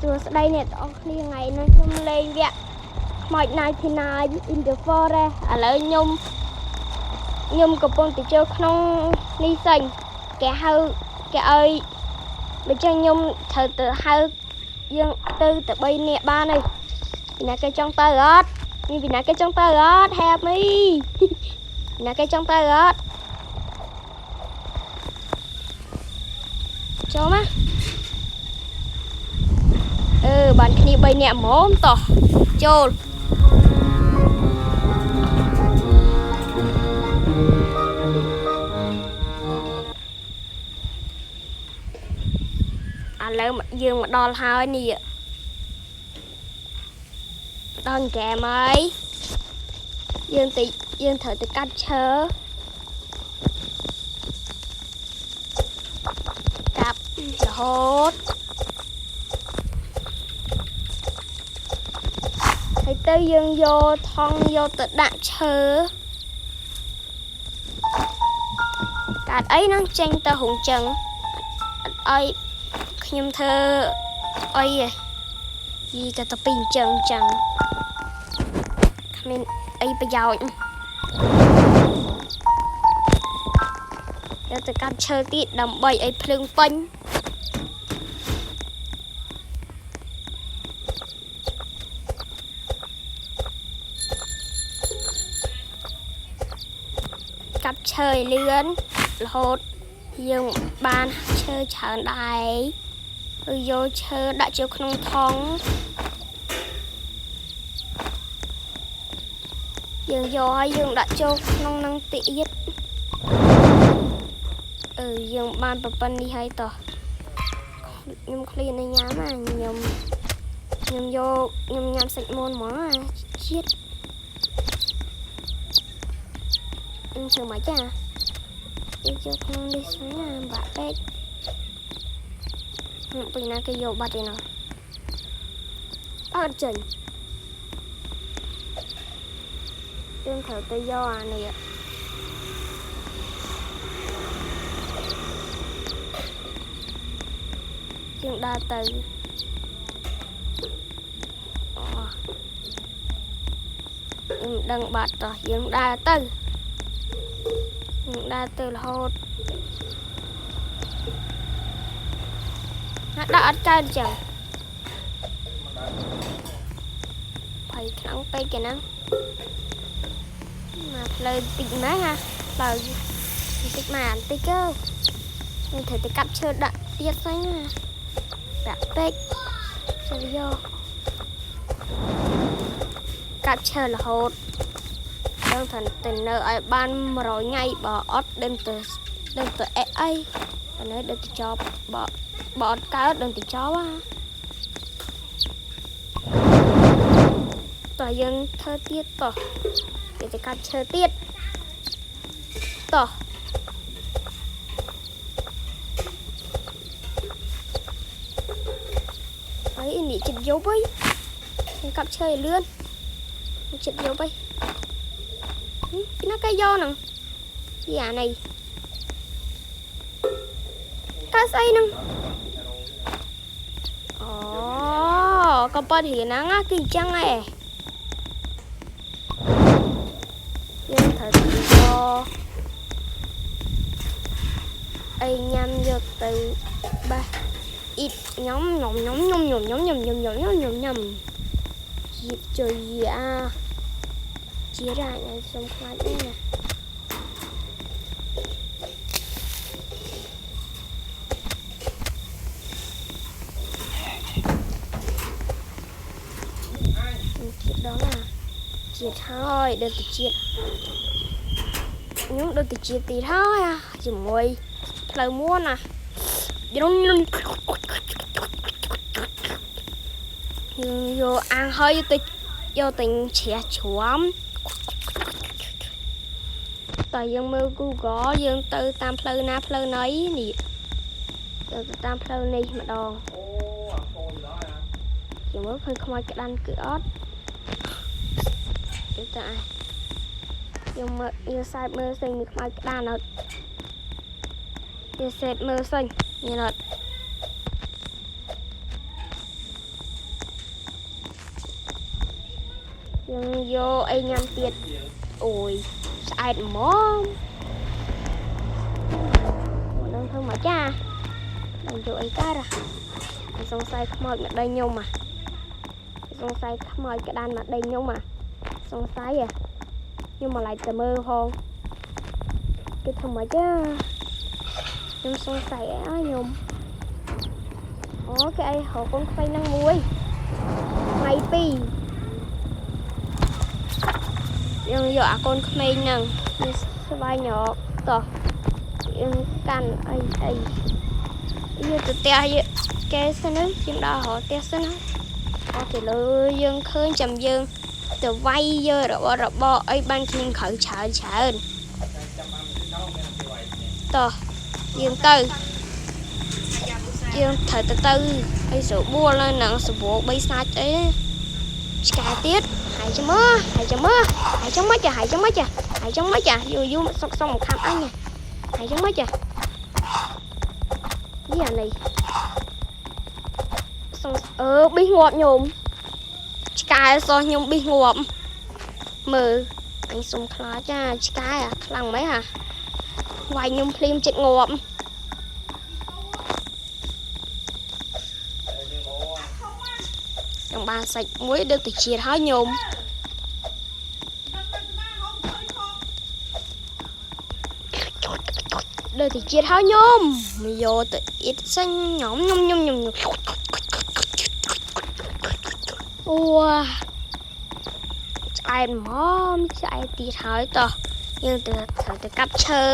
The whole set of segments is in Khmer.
សួស្តីអ្នកទាំងអស់គ្នាថ្ងៃនេះខ្ញុំលេងវគ្គខ្មោច99 in the forest ឥឡូវខ្ញុំកំពុងទៅចូលក្នុងនេះសិនគេឲ្យបើចឹងខ្ញុំត្រូវទៅហៅយើងទៅ3នាក់បានហើយពីណាគេចង់ទៅអត់មានពីណាគេចង់ទៅអត់ help me ពីណាគេចង់ទៅអត់ចូលមកបានគ្នា3នាក់ហ្មងតោះចូលឥឡូវយើងមកដល់ហើយនេះដល់ហ្គេមហើយយើងត្រូវទៅកាត់ឈើកាប់រហូតហើយទៅយើងយកថង់យកទៅដាក់ឈើកាត់អីនឹងចេញទៅរងចឹងអត់អីខ្ញុំធ្វើអីយីក៏ទៅពីអញ្ចឹងគ្មានអីប្រយោជន៍យកទៅកាត់ឈើទៀតដើម្បីឲ្យភ្លើងពេញកាប់ឈើឲ្យលឿនរហូតយើងបានឈើច្រើនដែរគឺយកឈើដាក់ចូលក្នុងថង់យើងយកហើយយើងដាក់ចូលក្នុងនឹងទៀតយើងបានប្រព័ន្ធនេះហើយតោះខ្ញុំឃ្លានញ៉ាំខ្ញុំញ៉ាំសាច់មាន់ហ្មងជាតិធ្វើមកចាយើងចូលក្នុងនេះស្ងាត់បាក់ពេកពីណាគេយកបាត់ឯណោះអត់ចេញយើងត្រូវទៅយកអានេះយើងដើរទៅខ្ញុំដឹងបាត់តោះយើងដើរទៅរហូតដាក់អត់កើតចឹងភ័យខ្លាំងពេកគេហ្នឹងមកផ្លូវតិចម៉េចហ่ะផ្លូវតិចមកបន្តិចទៅខ្ញុំត្រូវទៅកាប់ឈើដាក់ទៀតស្អីណាដាក់ពេកចូលយកកាប់ឈើរហូតយើងត្រូវទៅនៅឲ្យបាន100ថ្ងៃបើអត់ដឹងទៅអីបើនៅដឹងទៅចប់បើអត់កើតដឹងទៅចប់តោះយើងធ្វើទៀតតោះយើងទៅកាត់ឈើទៀតតោះហើយនេះចិត្តយប់ហើយយើងកាប់ឈើឲ្យលឿនចិត្តយប់ហើយពីណាគេយកហ្នឹងយ៉ានេះកាស្អីហ្នឹងអូកំប៉ុតរៀនហ្នឹងគឺអញ្ចឹងឯងយើងត្រូវយកអីញ៉ាំយកទៅបាសអ៊ីតញ៉ាំជាតិជួយជារាញឲ្យសុំខ្លាចនេះណាជាតិដល់ណាជាតិហើយដល់ទៅជាតិខ្ញុំដល់ទៅជាតិទៀតហើយជាមួយផ្លូវមួនណាយើងយកអាំងហើយយកទៅជ្រះជ្រាំតើយើងមើល Google យើងទៅតាមផ្លូវណាផ្លូវណីនេះទៅតាមផ្លូវនេះម្ដងយើងមើលឃើញខ្មោចក្តាន់គឺអត់ទៅយើងសើចមើលស្អីមានខ្មោចក្តាន់អត់យើងសេតមើលស្អីមានអត់ យើងយកអីញ៉ាំទៀតអូយស្អែតហ្មងនឹងធ្វើមកចានឹងយកអីកើតសង្ស័យខ្មោចមកដីខ្ញុំសង្ស័យខ្មោចក្តានមកដីខ្ញុំសង្ស័យខ្ញុំមកឡៃទៅមើលផងគេធ្វើមកចាខ្ញុំសង្ស័យអីខ្ញុំអូគេអីហៅកូនខ្វៃនឹងមួយថ្ងៃ2យើងយកអាកូនក្មេងហ្នឹងស្វែងរកតោះយើងកាន់អីយកទៅផ្ទះគេសិនទៅយើងដល់រកផ្ទះសិនអត់ទៅលើយើងឃើញចាំយើងទៅវាយយករបស់អីបានគ្មានក្រៅច្រើនតោះយើងទៅយើងត្រូវទៅអីស្រួលនៅនឹងសបោ3ស្នាច់អីឆ្កែទៀតហើយចាំមើលយូសុកសុំមកខាំអញហើយចាំមើលចានេះអានេះសុំប៊ីងាប់ខ្ញុំឆ្កែសោះខ្ញុំប៊ីងាប់មើលអញសុំខ្លាចចាឆ្កែខ្លាំងមែនវាយខ្ញុំភ្លាមចិត្តងាប់ចង់បានសាច់មួយដូចទៅជាតិហើយខ្ញុំដូចទៅជាតិហើយខ្ញុំមកយកទៅអ៊ីតសិនខ្ញុំអូឆ្អែតហ្មងឆ្អែតទៀតហើយតោះយើងត្រូវទៅកាប់ឈើ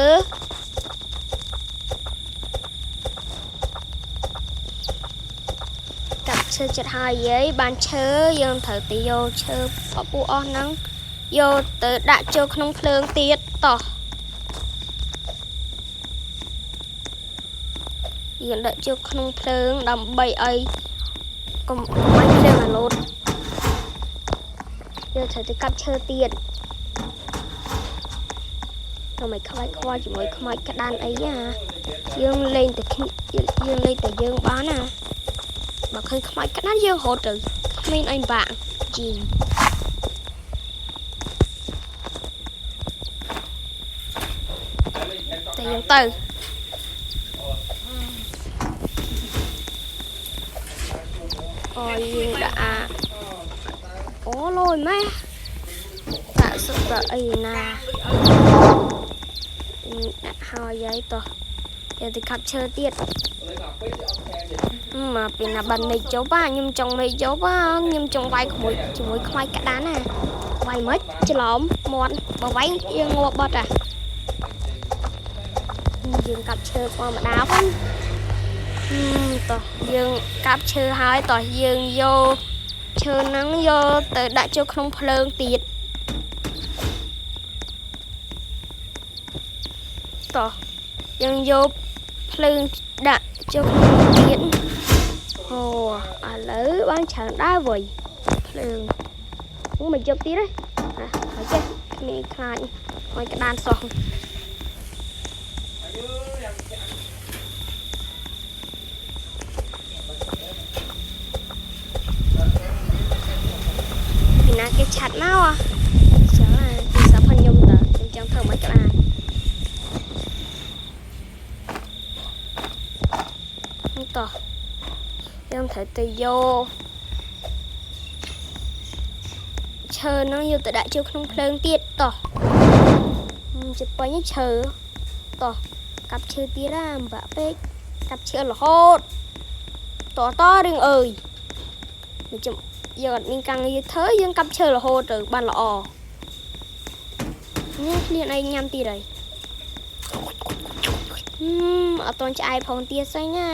ចិត្តហើយយាយបានឈើយើងត្រូវទៅយកឈើពួកអស់ហ្នឹងយកទៅដាក់ចូលក្នុងភ្លើងទៀតតោះយើងដាក់ចូលក្នុងភ្លើងដើម្បីឲ្យកុំឲ្យភ្លើងអាលូតយើងត្រូវទៅកាប់ឈើទៀតទៅមិនខ្វាយខ្វល់ជាមួយខ្មោចក្តានអីយើងលេងតែយើងបានណាបើឃើញខ្មោចក្តានយើងរត់ទៅគ្មានអីបាក់ជីតែយើងទៅអូយើងដាក់អូលយម៉ែដាក់សុទ្ធតែអីណាដាក់ហើយយាយតោះយើងទៅកាប់ឈើទៀតមកពីណាបានមេជប់ខ្ញុំចង់មេជប់ខ្ញុំចង់វាយជាមួយខ្វាយក្តានណាវាយមិនច្រឡំមាត់បើវាយយើងងាប់បាត់យើងកាប់ឈើធម្មតាផងតោះយើងកាប់ឈើហើយតោះយើងយកឈើហ្នឹងយកទៅដាក់ចូលក្នុងភ្លើងទៀតតោះយើងយកភ្លើងដាក់ចូលក្នុងទៀតអូឥឡូវបានច្រើនដែរវ៉ៃភ្លើងមកយកទៀតហើយហើយចេះគ្នាខ្លាចឲ្យក្តានសោះពីណាគេឆាត់មកចឹងពីសាប់ខ្ញុំតើចឹងធ្វើមិនក្តានតោះយើងត្រូវទៅយកឈើហ្នឹងយកទៅដាក់ចូលក្នុងភ្លើងទៀតតោះចិត្តពេញឈើតោះកាប់ឈើទៀតអំបាក់ពេកកាប់ឈើរហូតតរឿងអើយយើងអត់មានការងារធ្វើយើងកាប់ឈើរហូតទៅបានល្អនេះឃ្លានអីញ៉ាំទៀតហើយអត់តន់ឆ្អែតផងទៀតស្អីណា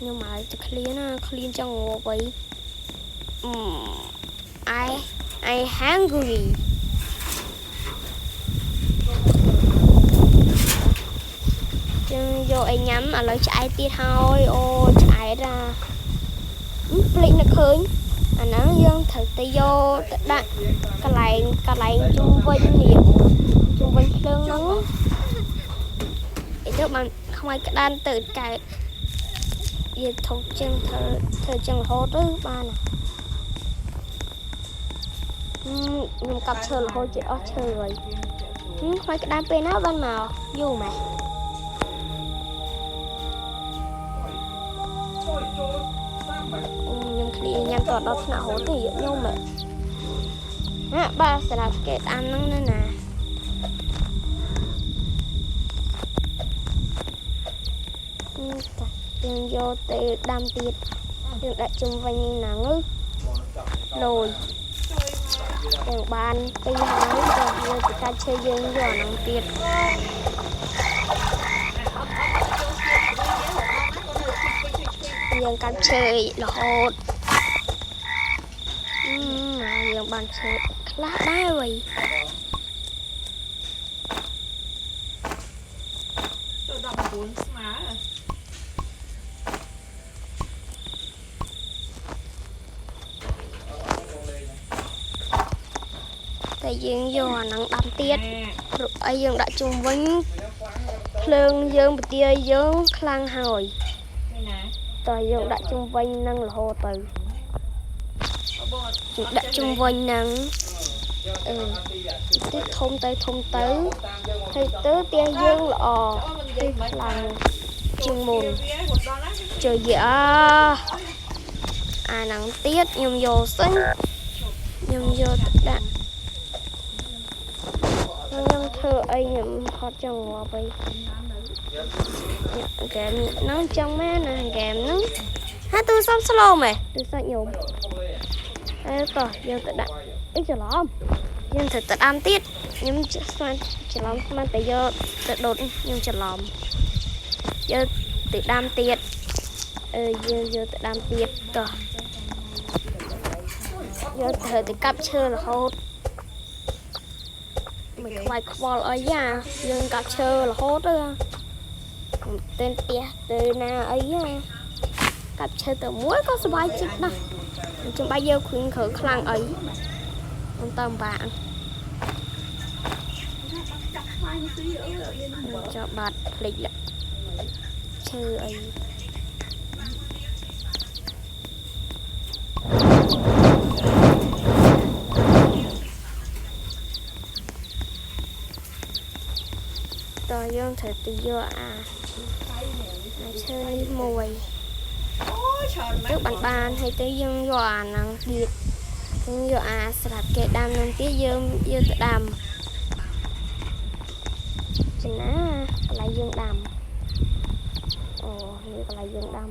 ខ្ញុំមកទៅឃ្លានចង់ងាប់អីI hungry យើងយកអីញ៉ាំឥឡូវឆ្អែតទៀតហើយអូឆ្អែតភ្លេចនឹកឃើញអាហ្នឹងយើងត្រូវទៅយកទៅដាក់កន្លែងជុំវិញនេះជុំវិញភ្លើងហ្នឹងអីទៅបានខ្មៅក្តានទៅកើត វាធំជាងធ្វើជាងរហូតទៅបានខ្ញុំកាប់ឈើរហូតជិតអស់ឈើហើយខ្វាយក្តាមពេលណាបានមកយូរម៉េចខ្ញុំគ្នាញ៉ាំតដល់ថ្នាក់រហូតទៅខ្ញុំណាបាទសម្រាប់គេតាមហ្នឹងណាយើងយកទៅដាំទៀតយើងដាក់ជុំវិញហ្នឹងលយយើងបានពីហើយទៅយើងទៅកាច់ឈើយើងយកអាហ្នឹងទៀតយើងកាច់ឈើរហូតយើងបានឈើខ្លះដែរវ៉ៃទៅ19ស្មើតែយើងយកអាហ្នឹងដាំទៀតព្រោះអីយើងដាក់ជុំវិញភ្លើងយើងពទាយើងខ្លាំងហើយតើយើងដាក់ជុំវិញហ្នឹងរហូតទៅដាក់ជុំវិញហ្នឹងទីធំទៅហើយទៅផ្ទះយើងល្អទីខ្លាំងជាងមុនជួយអាហ្នឹងទៀតខ្ញុំយកសិនខ្ញុំយកទៅដាក់ខ្ញុំធ្វើអីខ្ញុំហត់ចង់ងាប់អីហ្គេមហ្នឹងចង់មែនណាហ្គេមហ្នឹងហាទូសំស្លូមែទូសាច់ខ្ញុំតោះយើងទៅដាក់អីច្រឡំយើងត្រូវទៅដាំទៀតខ្ញុំស្មានច្រឡំស្មានតែយកទៅដុតខ្ញុំច្រឡំយកទៅដាំទៀតយើងយកទៅដាំទៀតតោះយើងត្រូវទៅកាប់ឈើរហូតមិនខ្វាយខ្វល់អីយើងកាប់ឈើរហូតទៅទៅផ្ទះទៅណាអីកាប់ឈើទៅមួយក៏សុបាយចិត្តណាស់ចាំបាច់យកគ្រឿងក្រៅខ្លាំងអីមិនតើបាក់ចាប់បាត់ភ្លេចឈើអីតើយើងត្រូវទៅយកឈើនេះមួយទៅបានហើយទៅយើងយកអាហ្នឹងទៀតយើងយកស្រាប់គេដាំនឹងទៀតយើងយកទៅដាំចំណាកន្លែងយើងដាំនេះកន្លែងយើងដាំ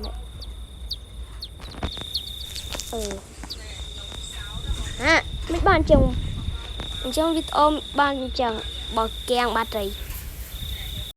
មិនបានចឹងអញ្ចឹងវីដេអូបានអញ្ចឹងបើកៀងបាត់ត្រី